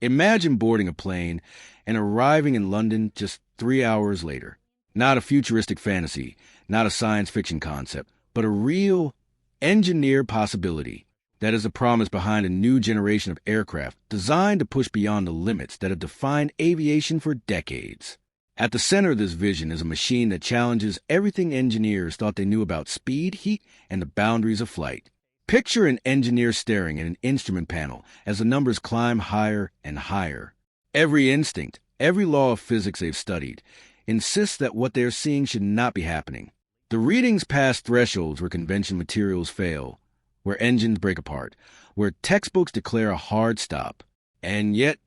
Imagine boarding a plane and arriving in London just 3 hours later. Not a futuristic fantasy, not a science fiction concept, but a real engineered possibility. That is the promise behind a new generation of aircraft designed to push beyond the limits that have defined aviation for decades. At the center of this vision is a machine that challenges everything engineers thought they knew about speed, heat, and the boundaries of flight. Picture an engineer staring at an instrument panel as the numbers climb higher and higher. Every instinct, every law of physics they've studied, insists that what they're seeing should not be happening. The readings pass thresholds where conventional materials fail, where engines break apart, where textbooks declare a hard stop. And yet,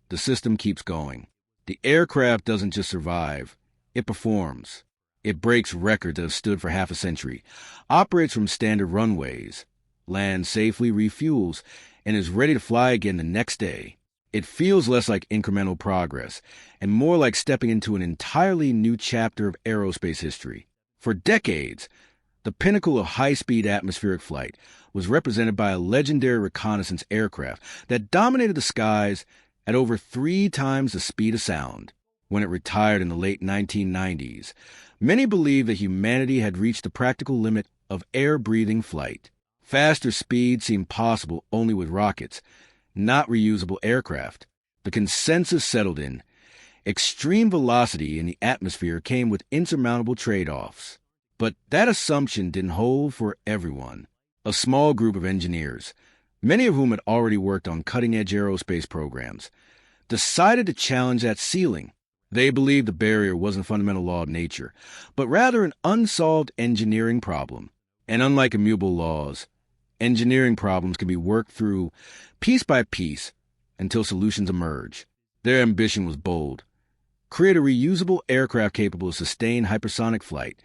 the system keeps going. The aircraft doesn't just survive, it performs. It breaks records that have stood for half a century, operates from standard runways, lands safely, refuels, and is ready to fly again the next day. It feels less like incremental progress and more like stepping into an entirely new chapter of aerospace history. For decades, the pinnacle of high-speed atmospheric flight was represented by a legendary reconnaissance aircraft that dominated the skies at over 3 times the speed of sound. When it retired in the late 1990s, many believed that humanity had reached the practical limit of air-breathing flight. Faster speed seemed possible only with rockets, not reusable aircraft. The consensus settled in. Extreme velocity in the atmosphere came with insurmountable trade-offs. But that assumption didn't hold for everyone. A small group of engineers, many of whom had already worked on cutting-edge aerospace programs, decided to challenge that ceiling. They believed the barrier wasn't a fundamental law of nature, but rather an unsolved engineering problem. And unlike immutable laws, engineering problems can be worked through piece by piece until solutions emerge. Their ambition was bold. Create a reusable aircraft capable of sustained hypersonic flight,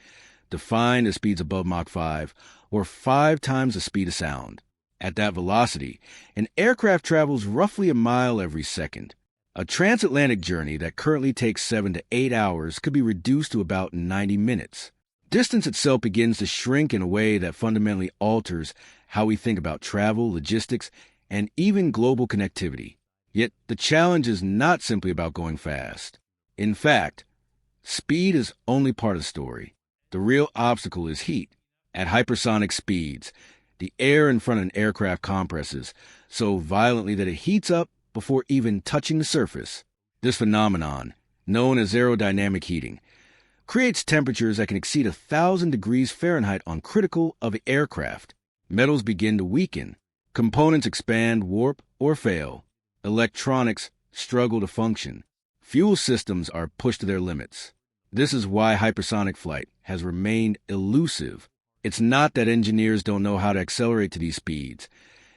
defined at speeds above Mach 5, or 5 times the speed of sound. At that velocity, an aircraft travels roughly a mile every second. A transatlantic journey that currently takes 7 to 8 hours could be reduced to about 90 minutes. Distance itself begins to shrink in a way that fundamentally alters how we think about travel, logistics, and even global connectivity. Yet the challenge is not simply about going fast. In fact, speed is only part of the story. The real obstacle is heat. At hypersonic speeds, the air in front of an aircraft compresses so violently that it heats up before even touching the surface. This phenomenon, known as aerodynamic heating, creates temperatures that can exceed 1,000 degrees Fahrenheit on critical of the aircraft. Metals begin to weaken. Components expand, warp, or fail. Electronics struggle to function. Fuel systems are pushed to their limits. This is why hypersonic flight has remained elusive. It's not that engineers don't know how to accelerate to these speeds.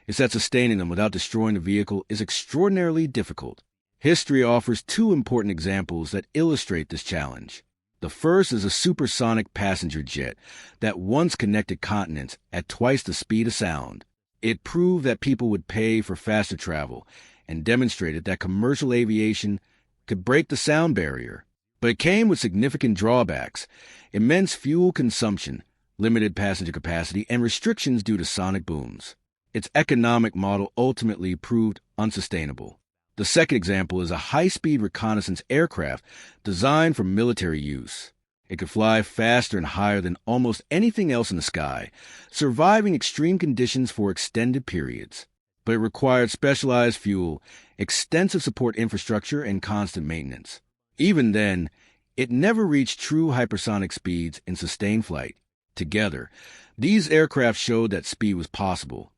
It's that sustaining them without destroying the vehicle is extraordinarily difficult. History offers 2 important examples that illustrate this challenge. The first is a supersonic passenger jet that once connected continents at twice the speed of sound. It proved that people would pay for faster travel and demonstrated that commercial aviation could break the sound barrier. But it came with significant drawbacks: immense fuel consumption, limited passenger capacity, and restrictions due to sonic booms. Its economic model ultimately proved unsustainable. The second example is a high-speed reconnaissance aircraft designed for military use. It could fly faster and higher than almost anything else in the sky, surviving extreme conditions for extended periods. But it required specialized fuel, extensive support infrastructure, and constant maintenance. Even then, it never reached true hypersonic speeds in sustained flight. Together, these aircraft showed that speed was possible.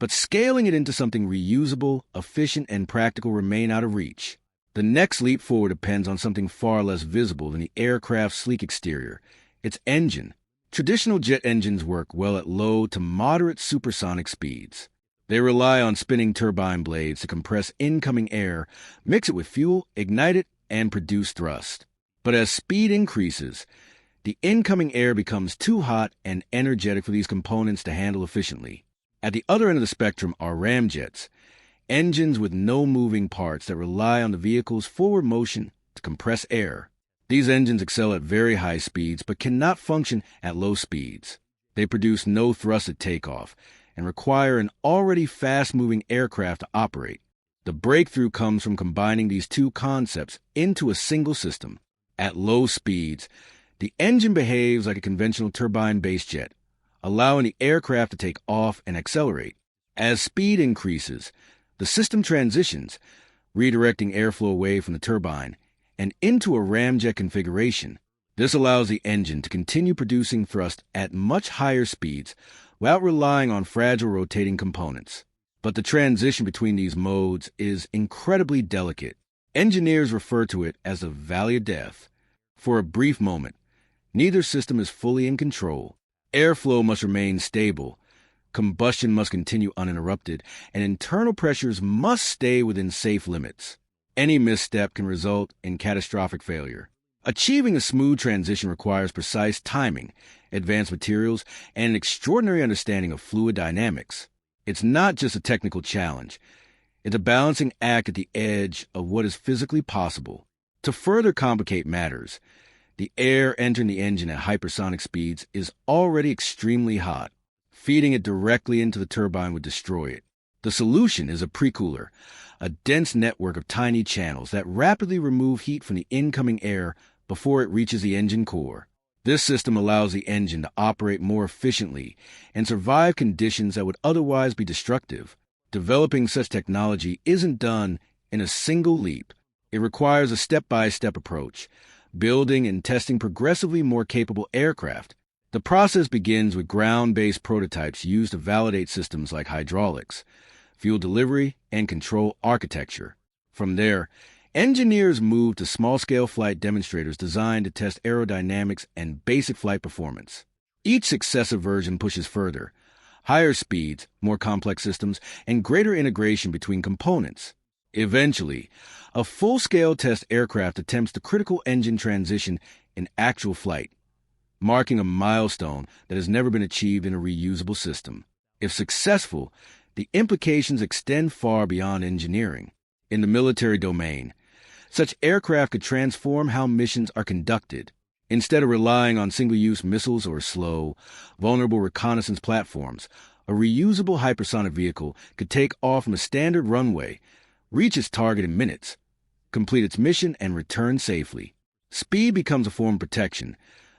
But scaling it into something reusable, efficient, and practical remain out of reach. The next leap forward depends on something far less visible than the aircraft's sleek exterior, its engine. Traditional jet engines work well at low to moderate supersonic speeds. They rely on spinning turbine blades to compress incoming air, mix it with fuel, ignite it, and produce thrust. But as speed increases, the incoming air becomes too hot and energetic for these components to handle efficiently. At the other end of the spectrum are ramjets, engines with no moving parts that rely on the vehicle's forward motion to compress air. These engines excel at very high speeds but cannot function at low speeds. They produce no thrust at takeoff and require an already fast-moving aircraft to operate. The breakthrough comes from combining these two concepts into a single system. At low speeds, the engine behaves like a conventional turbine-based jet, allowing the aircraft to take off and accelerate. As speed increases, the system transitions, redirecting airflow away from the turbine and into a ramjet configuration. This allows the engine to continue producing thrust at much higher speeds without relying on fragile rotating components. But the transition between these modes is incredibly delicate. Engineers refer to it as a valley of death. For a brief moment, neither system is fully in control. Airflow must remain stable, combustion must continue uninterrupted, and internal pressures must stay within safe limits. Any misstep can result in catastrophic failure. Achieving a smooth transition requires precise timing, advanced materials, and an extraordinary understanding of fluid dynamics. It's not just a technical challenge. It's a balancing act at the edge of what is physically possible. To further complicate matters, the air entering the engine at hypersonic speeds is already extremely hot. Feeding it directly into the turbine would destroy it. The solution is a precooler, a dense network of tiny channels that rapidly remove heat from the incoming air before it reaches the engine core. This system allows the engine to operate more efficiently and survive conditions that would otherwise be destructive. Developing such technology isn't done in a single leap. It requires a step-by-step approach, building and testing progressively more capable aircraft. The process begins with ground-based prototypes used to validate systems like hydraulics, fuel delivery, and control architecture. From there, engineers move to small-scale flight demonstrators designed to test aerodynamics and basic flight performance. Each successive version pushes further: higher speeds, more complex systems, and greater integration between components. Eventually, a full-scale test aircraft attempts the critical engine transition in actual flight, marking a milestone that has never been achieved in a reusable system. If successful, the implications extend far beyond engineering. In the military domain, such aircraft could transform how missions are conducted. Instead of relying on single-use missiles or slow, vulnerable reconnaissance platforms, a reusable hypersonic vehicle could take off from a standard runway, reach its target in minutes, complete its mission, and return safely. Speed becomes a form of protection,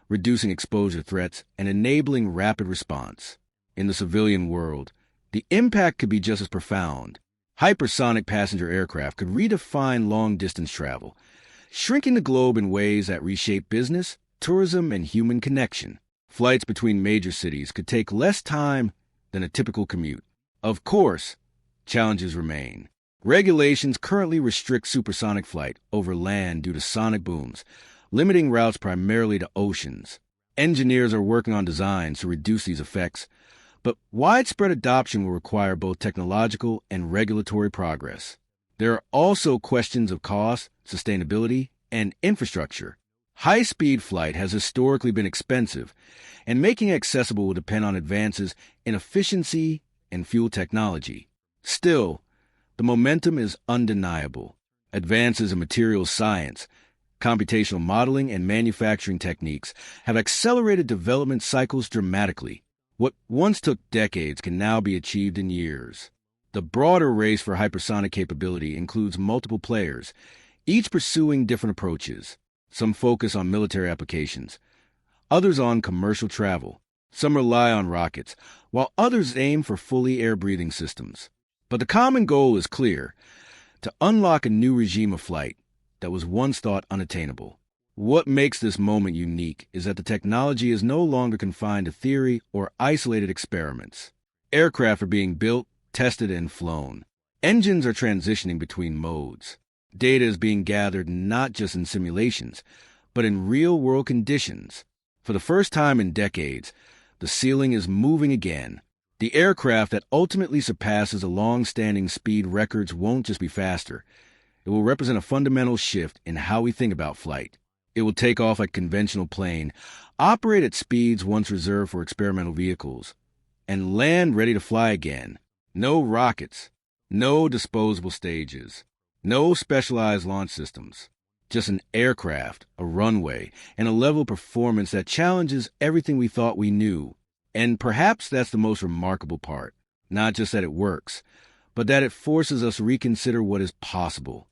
reducing exposure threats and enabling rapid response. In the civilian world, the impact could be just as profound. Hypersonic passenger aircraft could redefine long-distance travel, shrinking the globe in ways that reshape business, tourism, and human connection. Flights between major cities could take less time than a typical commute. Of course, challenges remain. Regulations currently restrict supersonic flight over land due to sonic booms, limiting routes primarily to oceans. Engineers are working on designs to reduce these effects, but widespread adoption will require both technological and regulatory progress. There are also questions of cost, sustainability, and infrastructure. High-speed flight has historically been expensive, and making it accessible will depend on advances in efficiency and fuel technology. Still, the momentum is undeniable. Advances in materials science, computational modeling, and manufacturing techniques have accelerated development cycles dramatically. What once took decades can now be achieved in years. The broader race for hypersonic capability includes multiple players, each pursuing different approaches. Some focus on military applications, others on commercial travel. Some rely on rockets, while others aim for fully air-breathing systems. But the common goal is clear: to unlock a new regime of flight that was once thought unattainable. What makes this moment unique is that the technology is no longer confined to theory or isolated experiments. Aircraft are being built, tested, and flown. Engines are transitioning between modes. Data is being gathered not just in simulations, but in real-world conditions. For the first time in decades, the ceiling is moving again. The aircraft that ultimately surpasses the long-standing speed records won't just be faster. It will represent a fundamental shift in how we think about flight. It will take off like a conventional plane, operate at speeds once reserved for experimental vehicles, and land ready to fly again. No rockets, no disposable stages, no specialized launch systems. Just an aircraft, a runway, and a level of performance that challenges everything we thought we knew. And perhaps that's the most remarkable part. Not just that it works, but that it forces us to reconsider what is possible.